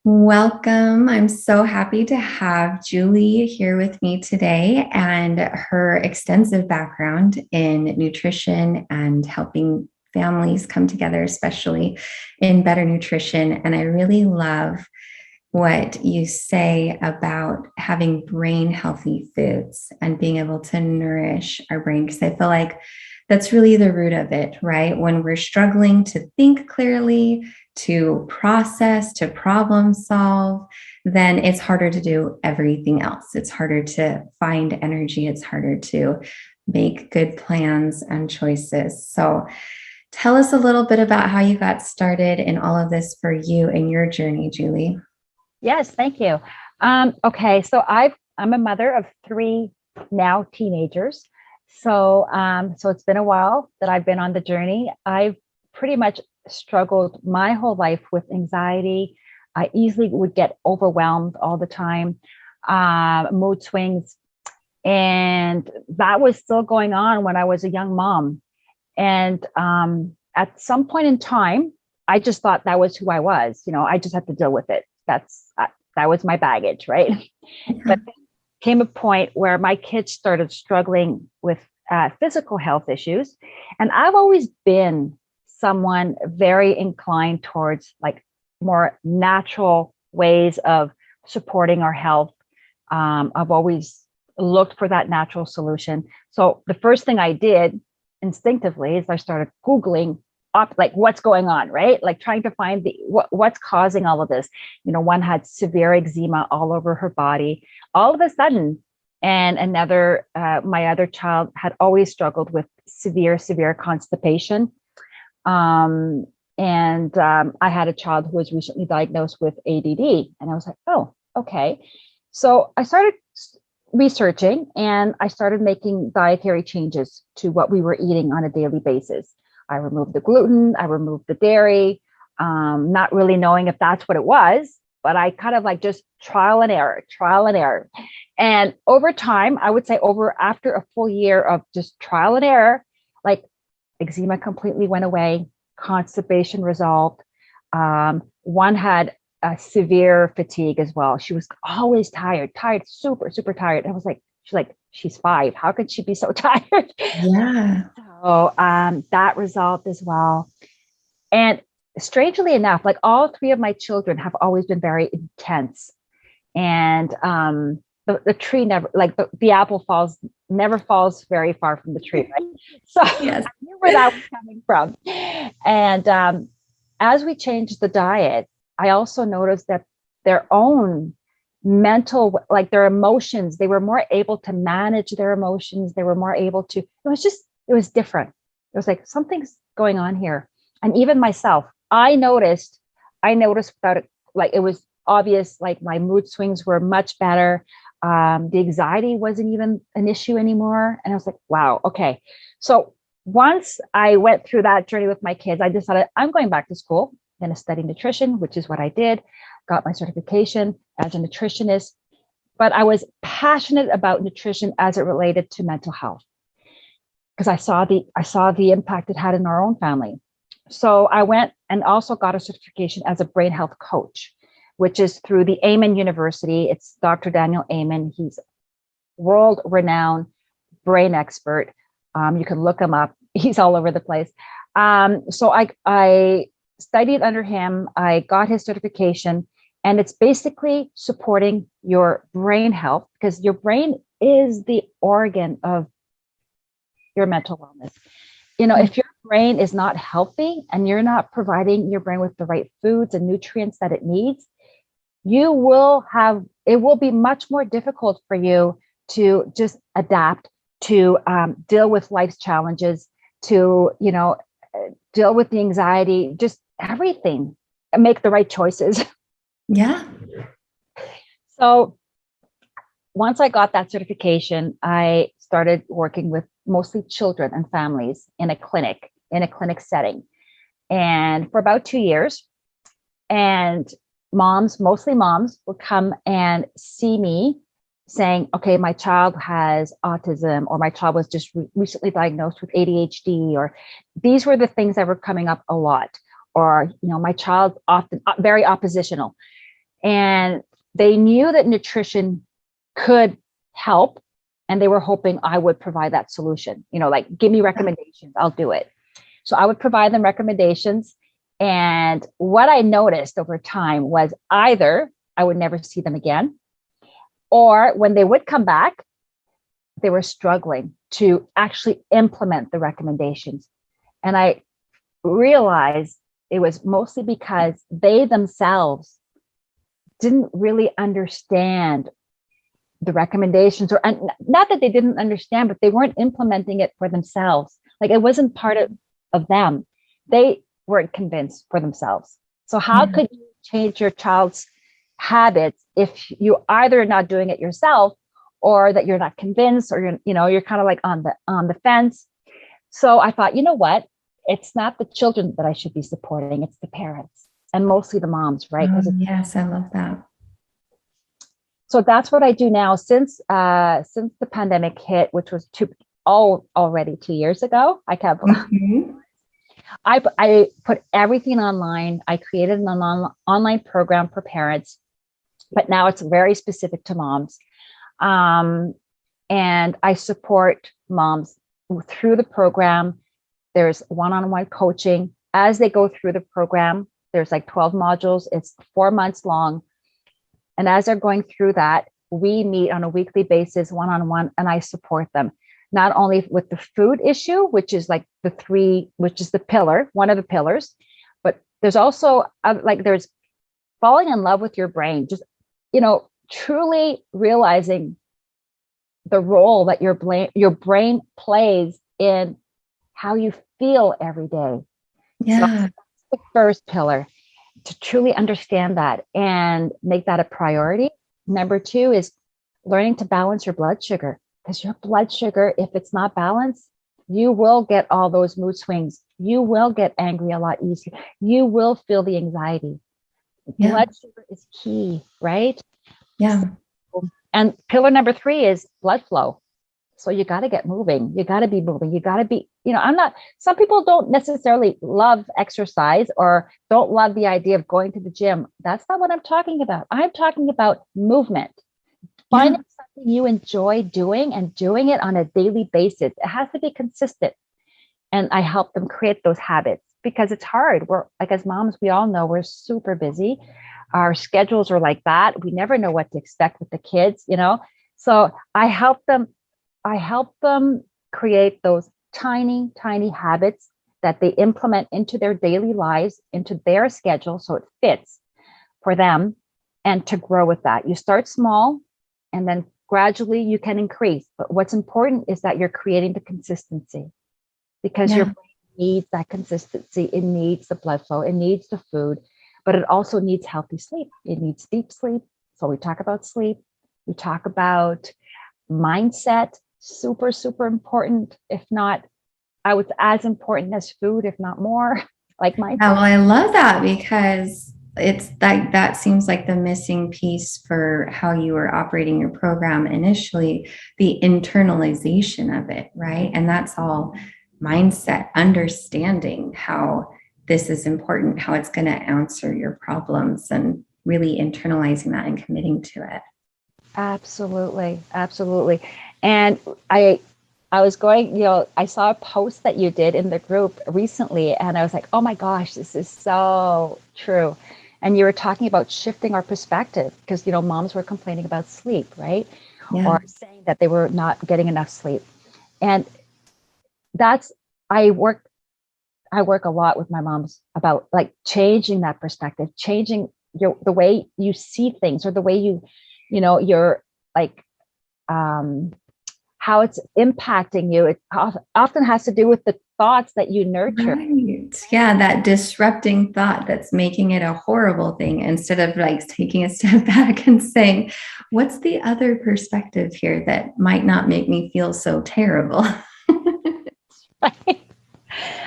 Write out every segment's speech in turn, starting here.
Welcome. I'm so happy to have Julie here with me today and her extensive background in nutrition and helping families come together, especially in better nutrition. And I really love what you say about having brain healthy foods and being able to nourish our brain, because I feel like that's really the root of it, right? When we're struggling to think clearly, to process, to problem solve, then it's harder to do everything else. It's harder to find energy. It's harder to make good plans and choices. So, tell us a little bit about how you got started in all of this for you and your journey, Julie. Yes, thank you. Okay, so I'm a mother of three now teenagers. So it's been a while that I've been on the journey. I've pretty much struggled my whole life with anxiety. I easily would get overwhelmed all the time, mood swings, and that was still going on when I was a young mom. And at some point in time, I just thought that was who I was. I just had to deal with it. That was my baggage, right? Yeah. But came a point where my kids started struggling with physical health issues, and I've always been someone very inclined towards like more natural ways of supporting our health. I've always looked for that natural solution. So the first thing I did instinctively is I started Googling up like what's going on, right? Like trying to find what's causing all of this. One had severe eczema all over her body. All of a sudden, and my other child had always struggled with severe constipation. I had a child who was recently diagnosed with ADD, and I was like, oh, okay. So I started researching and I started making dietary changes to what we were eating on a daily basis. I removed the gluten, I removed the dairy, not really knowing if that's what it was, but I kind of like just trial and error. And over time, I would say after a full year of just trial and error, like eczema completely went away, constipation resolved. One had severe fatigue as well. She was always tired, super tired. I was like, she's 5. How could she be so tired? Yeah. So that resolved as well. And strangely enough, like all three of my children have always been very intense. And the tree never, like the apple never falls very far from the tree, right? So Yes. I knew where that was coming from. And as we changed the diet, I also noticed that their own mental, like their emotions, they were more able to manage their emotions. They were more able to, it was different. It was like something's going on here. And even myself, I noticed without it, like it was obvious, like my mood swings were much better. The anxiety wasn't even an issue anymore. And I was like, wow, okay. So once I went through that journey with my kids, I decided I'm going back to school. I'm going to study nutrition, which is what I did, got my certification as a nutritionist. But I was passionate about nutrition as it related to mental health because I saw the impact it had in our own family. So I went and also got a certification as a brain health coach, which is through the Amen University. It's Dr. Daniel Amen. He's world-renowned brain expert. You can look him up. He's all over the place. So I studied under him. I got his certification, and it's basically supporting your brain health because your brain is the organ of your mental wellness. If your brain is not healthy and you're not providing your brain with the right foods and nutrients that it needs, it will be much more difficult for you to just adapt, to deal with life's challenges, to, deal with the anxiety, just everything, and make the right choices. Yeah. So once I got that certification, I started working with mostly children and families in a clinic setting. And for about 2 years, and mostly moms, would come and see me saying, okay, my child has autism, or my child was just recently diagnosed with ADHD, or these were the things that were coming up a lot. Or, my child's often very oppositional. And they knew that nutrition could help, and they were hoping I would provide that solution. Like, give me recommendations, I'll do it. So I would provide them recommendations. And what I noticed over time was either I would never see them again, or when they would come back, they were struggling to actually implement the recommendations. And I realized it was mostly because they themselves didn't really understand the recommendations, or not that they didn't understand, but they weren't implementing it for themselves. Like, it wasn't part of them. They weren't convinced for themselves. So how could you change your child's habits if you either not doing it yourself, or that you're not convinced, or you're kind of like on the fence? So I thought, you know what? It's not the children that I should be supporting, it's the parents, and mostly the moms, right? Yes, I love that. So that's what I do now since the pandemic hit, which was already 2 years ago. I put everything online. I created an online program for parents, but now it's very specific to moms. And I support moms through the program. There's one-on-one coaching as they go through the program. There's like 12 modules. It's 4 months long. And as they're going through that, we meet on a weekly basis, one-on-one, and I support them, not only with the food issue, which is like which is the pillar, one of the pillars, but there's also there's falling in love with your brain, just, truly realizing the role that your brain plays in how you feel every day. Yeah. So that's the first pillar, to truly understand that and make that a priority. Number 2 is learning to balance your blood sugar, because your blood sugar, if it's not balanced, you will get all those mood swings. You will get angry a lot easier. You will feel the anxiety. Yeah. Blood sugar is key, right? Yeah. And pillar number 3 is blood flow. So you got to get moving. You got to be moving. You got to be, some people don't necessarily love exercise or don't love the idea of going to the gym. That's not what I'm talking about. I'm talking about movement. Finding something you enjoy doing and doing it on a daily basis. It has to be consistent. And I help them create those habits, because it's hard. We're like, as moms, we all know we're super busy. Our schedules are like that. We never know what to expect with the kids, So I help them create those tiny, tiny habits that they implement into their daily lives, into their schedule, so it fits for them, and to grow with that. You start small, and then gradually you can increase. But what's important is that you're creating the consistency, because your brain needs that consistency. It needs the blood flow. It needs the food, but it also needs healthy sleep. It needs deep sleep. So we talk about sleep. We talk about mindset. Super, super important. If not, I would as important as food, if not more, like mindset. Well, I love that, because it's like that seems like the missing piece for how you were operating your program initially, the internalization of it, right? And that's all mindset, understanding how this is important, how it's going to answer your problems, and really internalizing that and committing to it. Absolutely. Absolutely. And I was going, I saw a post that you did in the group recently, and I was like, oh my gosh, this is so true. And you were talking about shifting our perspective, because, moms were complaining about sleep, right? Yeah. Or saying that they were not getting enough sleep. And I work a lot with my moms about like changing that perspective, changing the way you see things, or the way you're like, how it's impacting you. It often has to do with the thoughts that you nurture. Right. Yeah, that disrupting thought that's making it a horrible thing, instead of like taking a step back and saying, what's the other perspective here that might not make me feel so terrible? Right.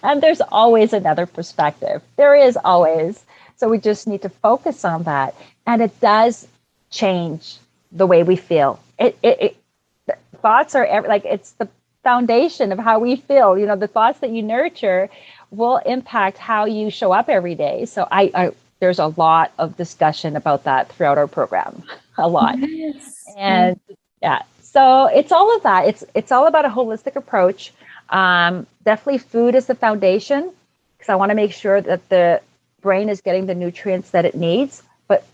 And there's always another perspective. There is always. So we just need to focus on that. And it does change the way we feel. Thoughts are it's the foundation of how we feel. The thoughts that you nurture will impact how you show up every day. So I there's a lot of discussion about that throughout our program, a lot. Yes. And yeah, so it's all of that. It's all about a holistic approach. Definitely food is the foundation, because I want to make sure that the brain is getting the nutrients that it needs. But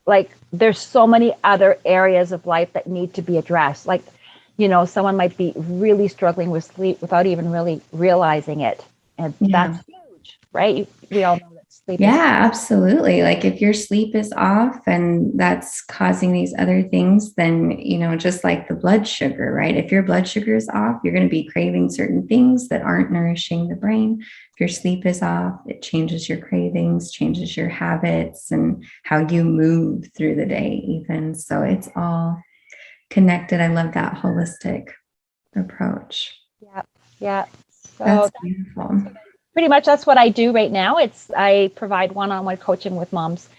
like, there's so many other areas of life that need to be addressed. Like, someone might be really struggling with sleep without even really realizing it. And Yeah. that's huge, right? We all know that sleep is. Yeah, absolutely. Like if your sleep is off and that's causing these other things, then, just like the blood sugar, right? If your blood sugar is off, you're going to be craving certain things that aren't nourishing the brain. If your sleep is off, it changes your cravings, changes your habits and how you move through the day, even. So it's all connected. I love that holistic approach. Yeah. Yeah. So That's beautiful. pretty much that's what I do right now. I provide one-on-one coaching with moms,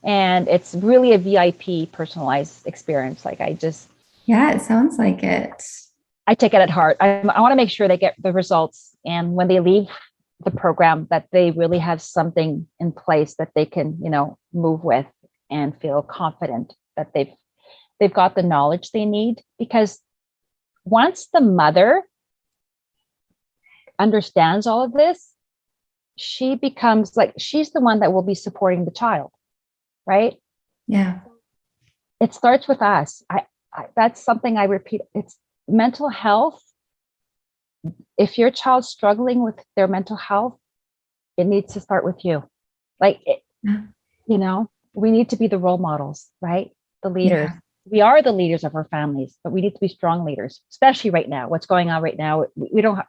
and it's really a VIP personalized experience. Like Yeah, it sounds like it. I take it at heart. I want to make sure they get the results, and when they leave the program, that they really have something in place that they can, move with and feel confident that they've got the knowledge they need. Because once the mother understands all of this, she becomes like, she's the one that will be supporting the child, right? Yeah. It starts with us. That's something I repeat. It's mental health. If your child's struggling with their mental health, it needs to start with you. Like, we need to be the role models, right? The leaders. Yeah. We are the leaders of our families, but we need to be strong leaders, especially right now. What's going on right now? We don't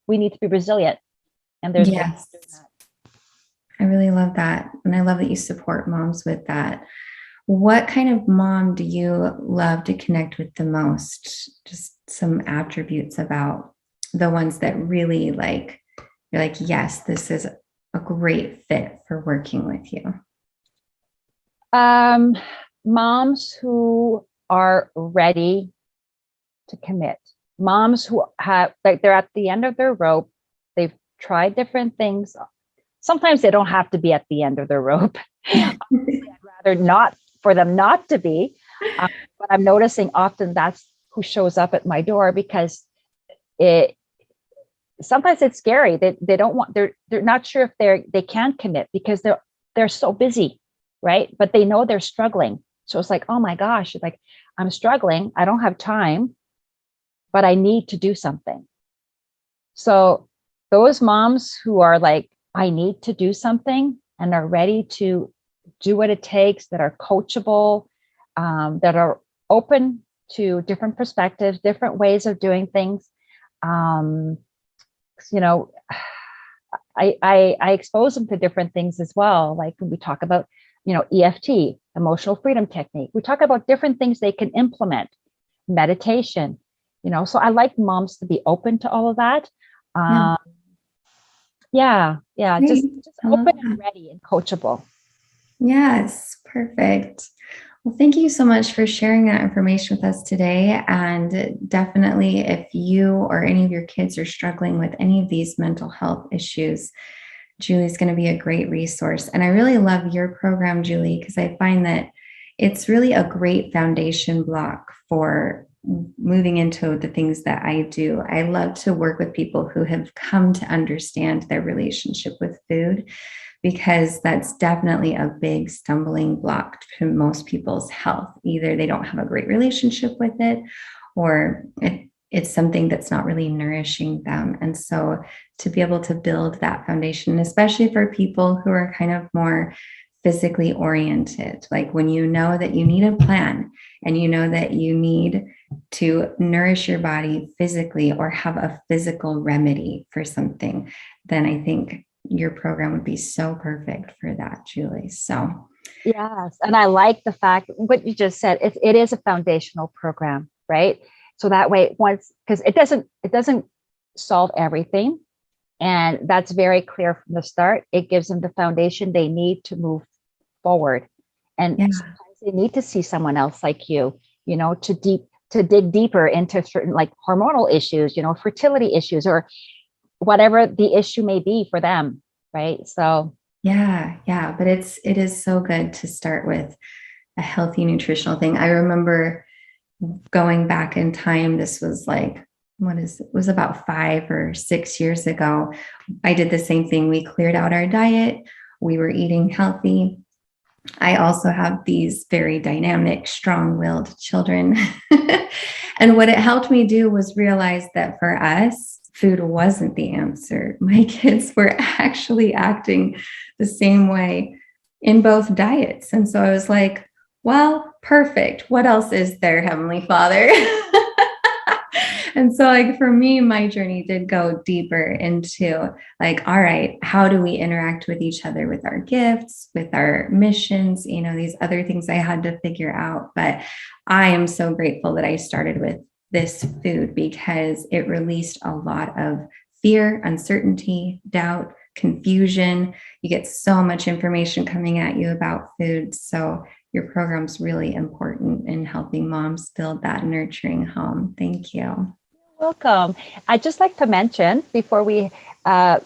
we need to be resilient. And there's ways Yes. of doing that. I really love that. And I love that you support moms with that. What kind of mom do you love to connect with the most? Just some attributes about the ones that really you're like, yes, this is a great fit for working with you. Moms who are ready to commit, moms who have, like, they're at the end of their rope. They've tried different things. Sometimes they don't have to be at the end of their rope. I'd rather not for them not to be. But I'm noticing often that's who shows up at my door, because sometimes it's scary. They don't want, they're not sure if they can commit because they're so busy, right? But they know they're struggling. So it's like, oh my gosh, like, I'm struggling. I don't have time, but I need to do something. So those moms who are like, I need to do something, and are ready to do what it takes, that are coachable, that are open to different perspectives, different ways of doing things. You know, I expose them to different things as well. Like when we talk about, EFT, emotional freedom technique, we talk about different things they can implement, meditation, so I like moms to be open to all of that. Yeah. Just Great. I love open and that. ready and coachable. Yes, perfect. Well, thank you so much for sharing that information with us today. And definitely, if you or any of your kids are struggling with any of these mental health issues, Julie's going to be a great resource. And I really love your program, Julie, because I find that it's really a great foundation block for moving into the things that I do. I love to work with people who have come to understand their relationship with food, because that's definitely a big stumbling block to most people's health. Either they don't have a great relationship with it, or it's something that's not really nourishing them. And so to be able to build that foundation, especially for people who are kind of more physically oriented, like when you know that you need a plan and you know that you need to nourish your body physically or have a physical remedy for something, then I think your program would be so perfect for that, Julie. So Yes. And I like the fact what you just said, it is a foundational program, right? So that way, once, because it doesn't solve everything. And that's very clear from the start. It gives them the foundation they need to move forward. And yeah, sometimes they need to see someone else like you, to dig deeper into certain, like, hormonal issues, fertility issues, or whatever the issue may be for them. Right. So Yeah. But it is so good to start with a healthy nutritional thing. I remember going back in time, this was like, it was about 5 or 6 years ago. I did the same thing. We cleared out our diet. We were eating healthy. I also have these very dynamic, strong willed children. And what it helped me do was realize that for us, food wasn't the answer. My kids were actually acting the same way in both diets. And so I was like, well, perfect. What else is there, Heavenly Father? And so, like, for me, my journey did go deeper into, like, all right, how do we interact with each other, with our gifts, with our missions, these other things I had to figure out. But I am so grateful that I started with this food because it released a lot of fear, uncertainty, doubt, confusion. You get so much information coming at you about food. So your program's really important in helping moms build that nurturing home. Thank you. Welcome. I'd just like to mention before we end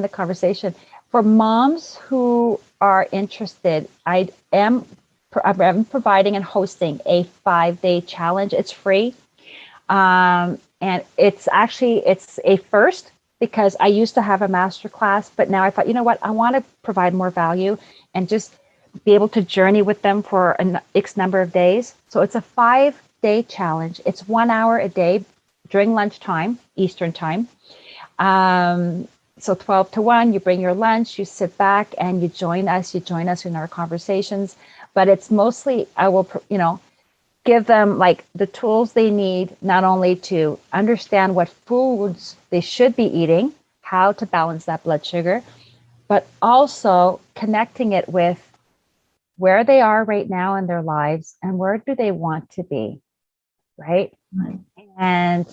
the conversation, for moms who are interested, I'm providing and hosting a 5-day challenge. It's free. And it's a first because I used to have a master class, but now I thought, you know what, I want to provide more value and just be able to journey with them for an X number of days. So it's a 5-day challenge. It's 1 hour a day during lunchtime, Eastern time. So 12 to 1, you bring your lunch, you sit back and you join us in our conversations. But it's mostly, I will, give them like the tools they need, not only to understand what foods they should be eating, how to balance that blood sugar, but also connecting it with where they are right now in their lives and where do they want to be, right? Right. And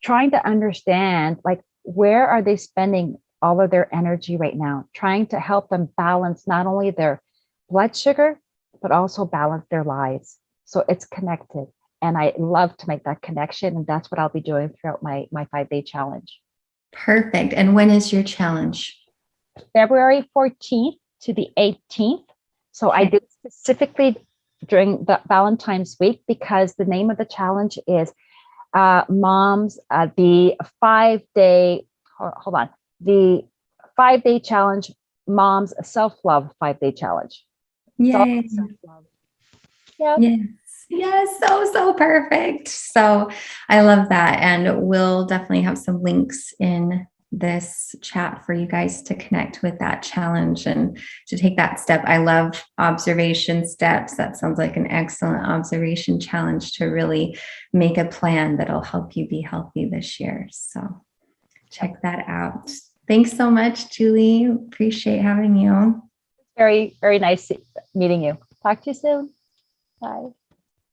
trying to understand, like, where are they spending all of their energy right now, trying to help them balance not only their blood sugar, but also balance their lives. So it's connected. And I love to make that connection. And that's what I'll be doing throughout my 5-day challenge. Perfect. And when is your challenge? February 14th to the 18th. So I did specifically during the Valentine's week because the name of the challenge is Moms, the 5-day, hold on, the 5-day challenge, Moms Self-Love 5-day challenge. Yay. Self-love. Yep. Yes. So perfect. So I love that. And we'll definitely have some links in this chat for you guys to connect with that challenge and to take that step. I love observation steps. That sounds like an excellent observation challenge to really make a plan that'll help you be healthy this year. So check that out. Thanks so much, Julie. Appreciate having you. Very, very nice meeting you. Talk to you soon. Bye.